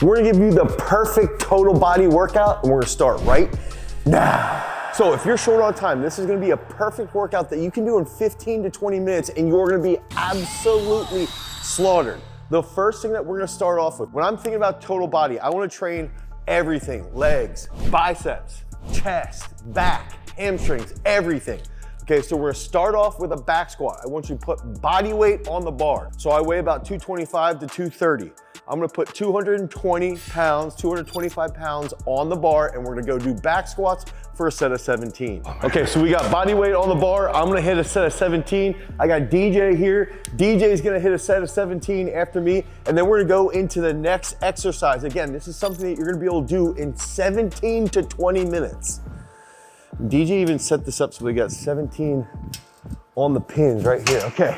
We're gonna give you the perfect total body workout, and we're gonna start right now. So if you're short on time, this is gonna be a perfect workout that you can do in 15 to 20 minutes, and you're gonna be absolutely slaughtered. The first thing that we're gonna start off with, when I'm thinking about total body, I wanna train everything: legs, biceps, chest, back, hamstrings, everything. Okay, so we're gonna start off with a back squat. I want you to put body weight on the bar. So I weigh about 225 to 230. I'm gonna put 220 pounds, 225 pounds on the bar, and we're gonna go do back squats for a set of 17. Okay, so we got body weight on the bar. I'm gonna hit a set of 17. I got DJ here. DJ's gonna hit a set of 17 after me, and then we're gonna go into the next exercise. Again, this is something that you're gonna be able to do in 17 to 20 minutes. DJ even set this up so we got 17 on the pins right here. Okay,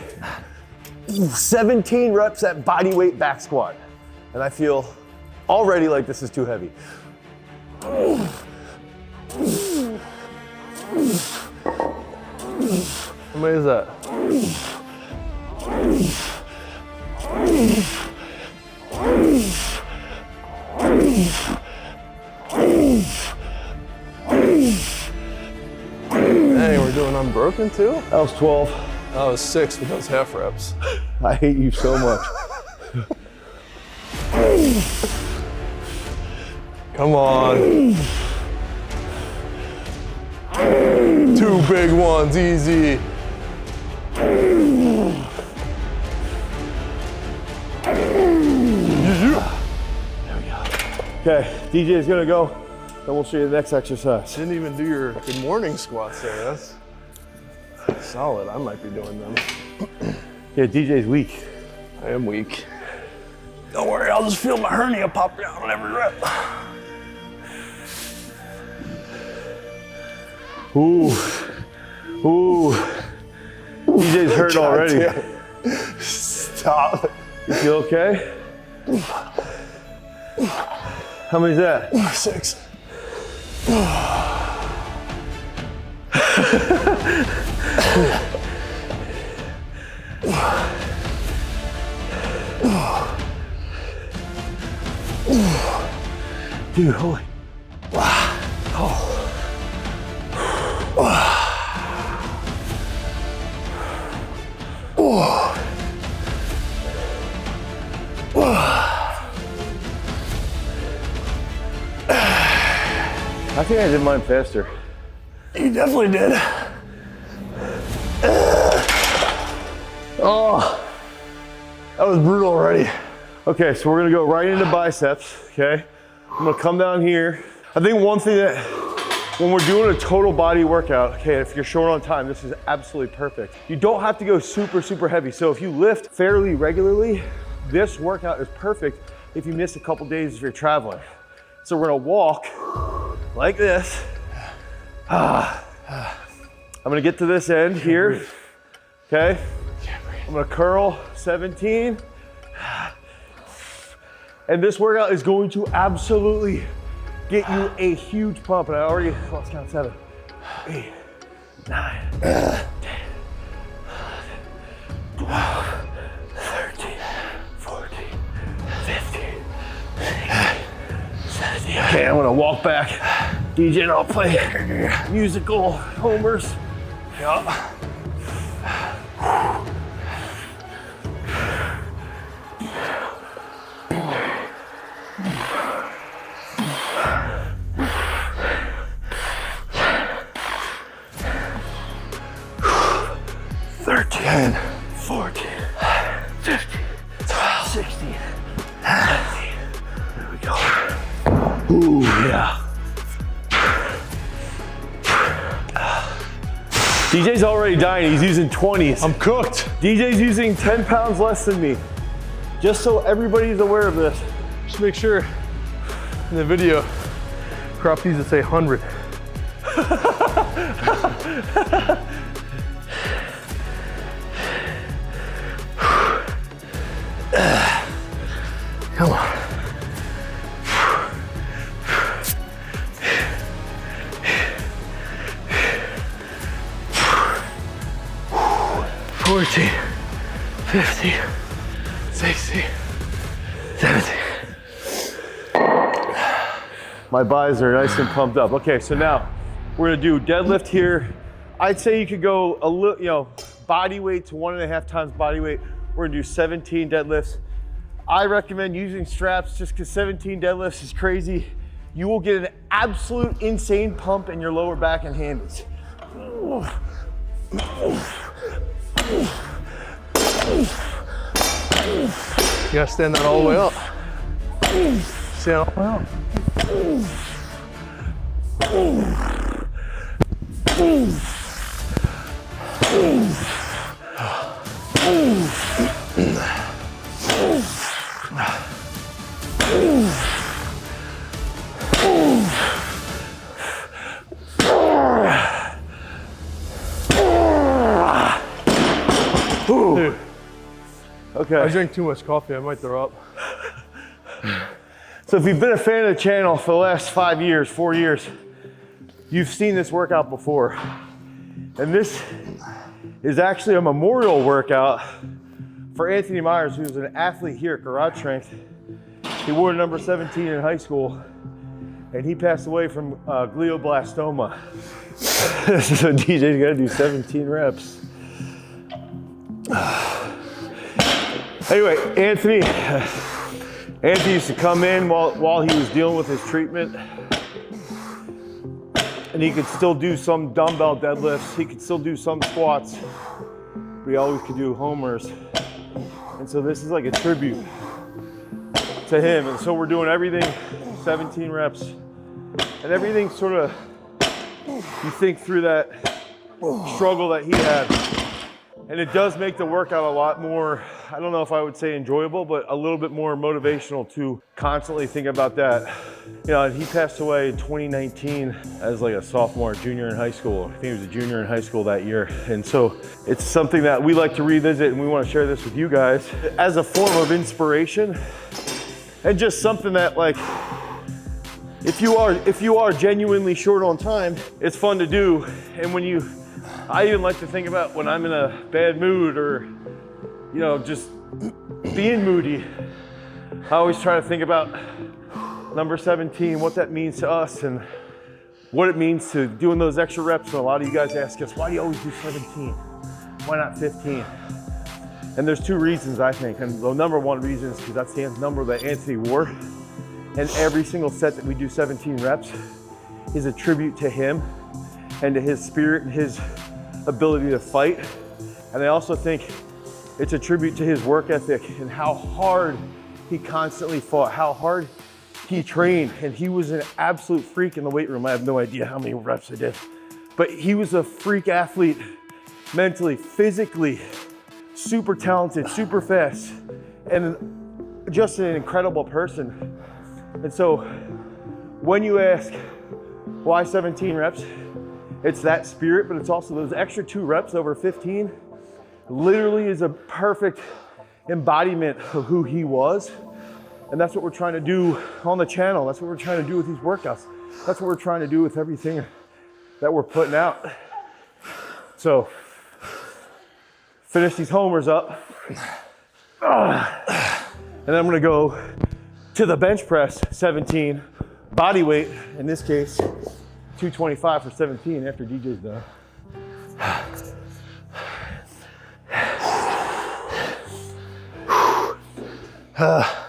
17 reps at body weight back squat. And I feel already like this is too heavy. How many is that? Dang, we're doing unbroken too? That was 12. That was 6 with those half reps. I hate you so much. Come on. 2 big ones, easy. Okay, DJ is gonna go, then we'll show you the next exercise. Didn't even do your good morning squats there. That's solid. I might be doing them. Yeah, DJ's weak. I am weak. Don't worry, I'll just feel my hernia pop out on every rep. Ooh, ooh. DJ's hurt already. Damn. Stop. You feel okay? How many is that? 6. Dude, holy. I think I did mine faster. You definitely did. Oh, that was brutal already. Okay, so we're gonna go right into biceps, okay? I'm gonna come down here. I think one thing that, when we're doing a total body workout, okay, if you're short on time, this is absolutely perfect. You don't have to go super, super heavy. So if you lift fairly regularly, this workout is perfect if you miss a couple days if you're traveling. So we're gonna walk like this. I'm gonna get to this end here, okay? I'm gonna curl 17. And this workout is going to absolutely get you a huge pump. And I already lost count. 7, 8, 9, 10, 12, 13, 14, 15, 16, 17. Okay, I'm gonna walk back. DJ and I'll play musical homers. Yeah. Ten, 14, 15, 12, 16, 17. There we go. Ooh, yeah. DJ's already dying. He's using 20s. I'm cooked. DJ's using 10 pounds less than me. Just so everybody's aware of this. Just make sure in the video, crop these to say 100. Come on. 14, 15, 16, 17. My buys are nice and pumped up. Okay, so now we're gonna do deadlift here. I'd say you could go a little, you know, body weight to 1.5 times body weight. We're gonna do 17 deadlifts. I recommend using straps just because 17 deadlifts is crazy. You will get an absolute insane pump in your lower back and hammies. You gotta stand that all the way up. Stand all the way up. Dude, okay. I drink too much coffee, I might throw up. So if you've been a fan of the channel for the last 5 years, 4 years, you've seen this workout before. And this is actually a memorial workout for Anthony Myers, who's an athlete here at Garage Strength. He wore number 17 in high school, and he passed away from glioblastoma. So DJ's gotta do 17 reps. Anyway, Anthony used to come in while he was dealing with his treatment, and he could still do some dumbbell deadlifts, he could still do some squats, but he always could do homers. And so this is like a tribute to him. And so we're doing everything 17 reps, and everything sort of, you think through that struggle that he had. And it does make the workout a lot more, I don't know if I would say enjoyable, but a little bit more motivational to constantly think about that. You know, he passed away in 2019 as like a sophomore, junior in high school. I think he was a junior in high school that year. And so it's something that we like to revisit, and we want to share this with you guys as a form of inspiration, and just something that, like, if you are genuinely short on time, it's fun to do. And I even like to think about when I'm in a bad mood, or, you know, just being moody. I always try to think about number 17, what that means to us, and what it means to doing those extra reps. And a lot of you guys ask us, why do you always do 17? Why not 15? And there's 2 reasons, I think. And the number 1 reason is because that's the number that Anthony wore. And every single set that we do 17 reps is a tribute to him and to his spirit and his ability to fight. And I also think it's a tribute to his work ethic and how hard he constantly fought, how hard he trained. And he was an absolute freak in the weight room. I have no idea how many reps I did, but he was a freak athlete, mentally, physically, super talented, super fast, and just an incredible person. And so when you ask why 17 reps, it's that spirit, but it's also those extra 2 reps over 15 literally is a perfect embodiment of who he was. And that's what we're trying to do on the channel. That's what we're trying to do with these workouts. That's what we're trying to do with everything that we're putting out. So finish these homers up. And then I'm gonna go to the bench press 17, body weight, in this case, 225 for 17 after DJ's done.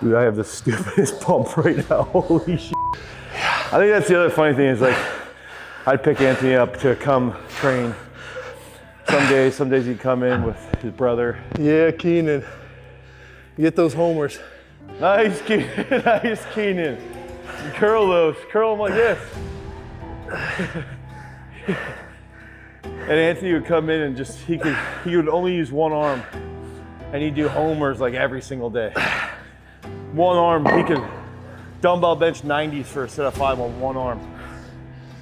Dude, I have the stupidest pump right now, holy shit. I think that's the other funny thing is, like, I'd pick Anthony up to come train. Some days he'd come in with his brother. Yeah, Keenan. You get those homers. Nice, Keenan, nice, Keenan. You curl them like this. And Anthony would come in and just, he would only use one arm, and he'd do homers like every single day. One arm, he could dumbbell bench 90s for a set of 5 on one arm.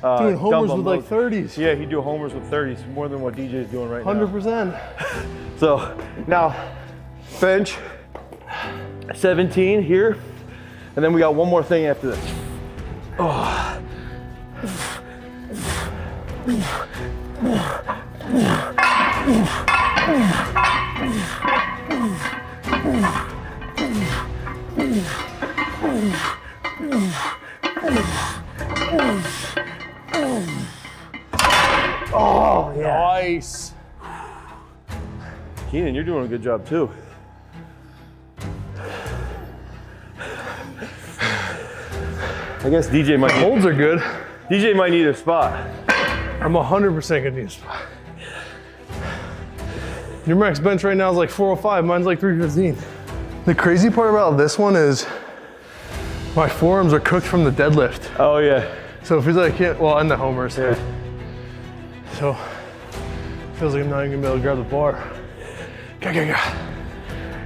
Doing homers with like 30s. Yeah, he'd do homers with 30s, more than what DJ is doing right 100%. now. So now, bench 17 here, and then we got one more thing after this. Oh. Nice. Keenan, you're doing a good job too. I guess DJ might. Holds are good. DJ might need a spot. I'm 100% gonna need a spot. Your max bench right now is like 405, mine's like 315. The crazy part about this one is my forearms are cooked from the deadlift. Oh yeah. So it feels like I can't, well, and the homers. Yeah. So it feels like I'm not even gonna be able to grab the bar. Go.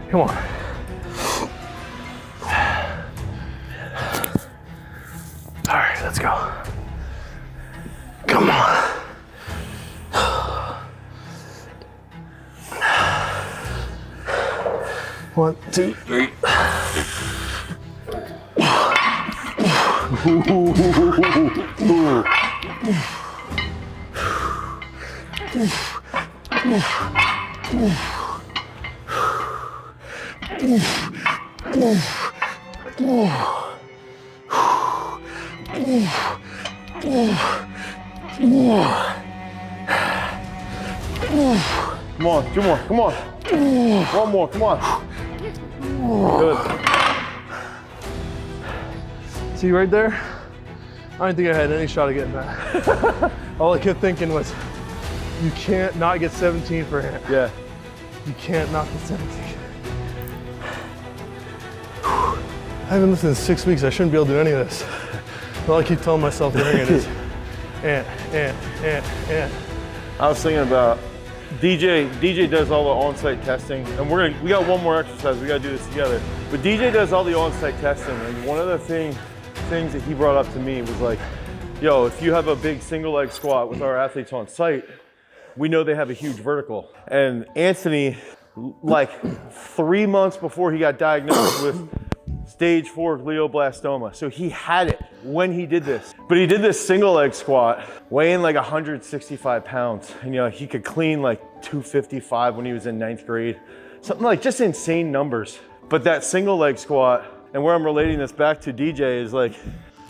Come on. All right, let's go. Come on. 1, 2, 3. Come on, 2 more, come on. 1 more, come on. Good. See right there? I didn't think I had any shot of getting that. All I kept thinking was, you can't not get 17 for hand. Yeah. You can't not get 17. I haven't lifted in 6 weeks. I shouldn't be able to do any of this. All I keep telling myself during it is, and. I was thinking about DJ does all the on-site testing, and we got one more exercise. We got to do this together. But DJ does all the on-site testing, and one of the things that he brought up to me was like, yo, if you have a big single leg squat with our athletes on site, we know they have a huge vertical. And Anthony, like 3 months before he got diagnosed with stage 4 glioblastoma. So he had it when he did this. But he did this single leg squat, weighing like 165 pounds. And you know, he could clean like 255 when he was in 9th grade. Something like just insane numbers. But that single leg squat, and where I'm relating this back to DJ is like,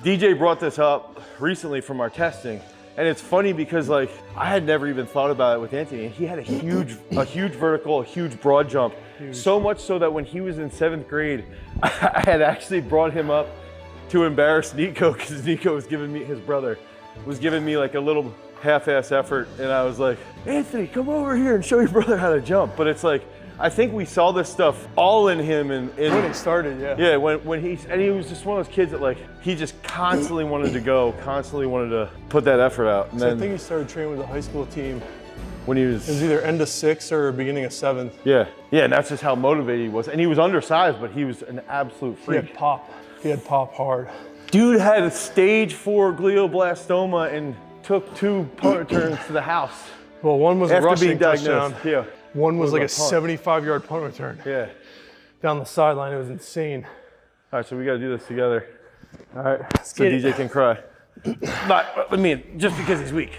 DJ brought this up recently from our testing. And it's funny because like, I had never even thought about it with Anthony. And he had a huge vertical, a huge broad jump. Huge. So much so that when he was in 7th grade, I had actually brought him up to embarrass Nico because Nico was giving me, his brother, was giving me like a little half-ass effort. And I was like, Anthony, come over here and show your brother how to jump. But it's like, I think we saw this stuff all in him. And when he started, yeah. Yeah, when he was just one of those kids that like, he just constantly wanted to go, constantly wanted to put that effort out. And so then, I think he started training with the high school team when he was... It was either end of 6th or beginning of 7th. Yeah, and that's just how motivated he was. And he was undersized, but he was an absolute freak. He had pop hard. Dude had a stage 4 glioblastoma and took 2 punt returns to the house. Well, one was a rushing touchdown. Yeah. One was like a 75-yard punt return. Yeah. Down the sideline, it was insane. All right, so we got to do this together. All right, so DJ can cry. Not, I mean, just because he's weak.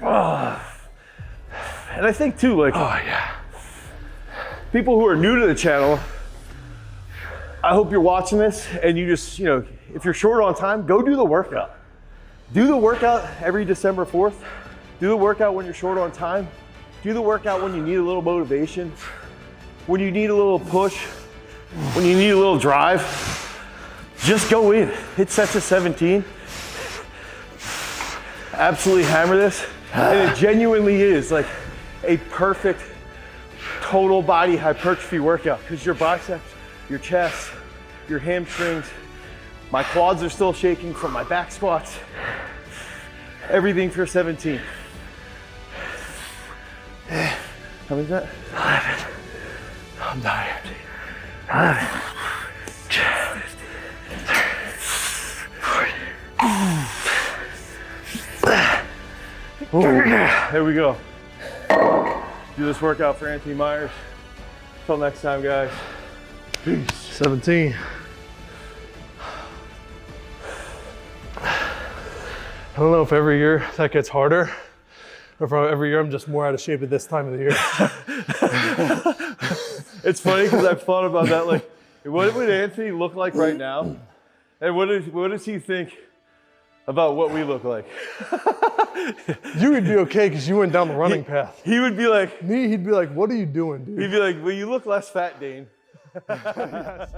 And I think too, like, people who are new to the channel, I hope you're watching this and you just, you know, if you're short on time, go do the workout. Do the workout every December 4th. Do the workout when you're short on time. Do the workout when you need a little motivation, when you need a little push, when you need a little drive. Just go in, hit sets of 17. Absolutely hammer this. And it genuinely is like a perfect total body hypertrophy workout because your biceps, your chest, your hamstrings, my quads are still shaking from my back squats. Everything for 17. How many is that? 11. I'm tired. 11. 40. There we go. Do this workout for Anthony Myers. Until next time, guys. Peace. 17. I don't know if every year that gets harder, or if every year I'm just more out of shape at this time of the year. It's funny because I've thought about that. Like, what would Anthony look like right now? And what does he think about what we look like? You would be okay because you went down the running path. He would be like, Me, he'd be like, what are you doing, dude? he'd be like, well, you look less fat, Dane. Yes.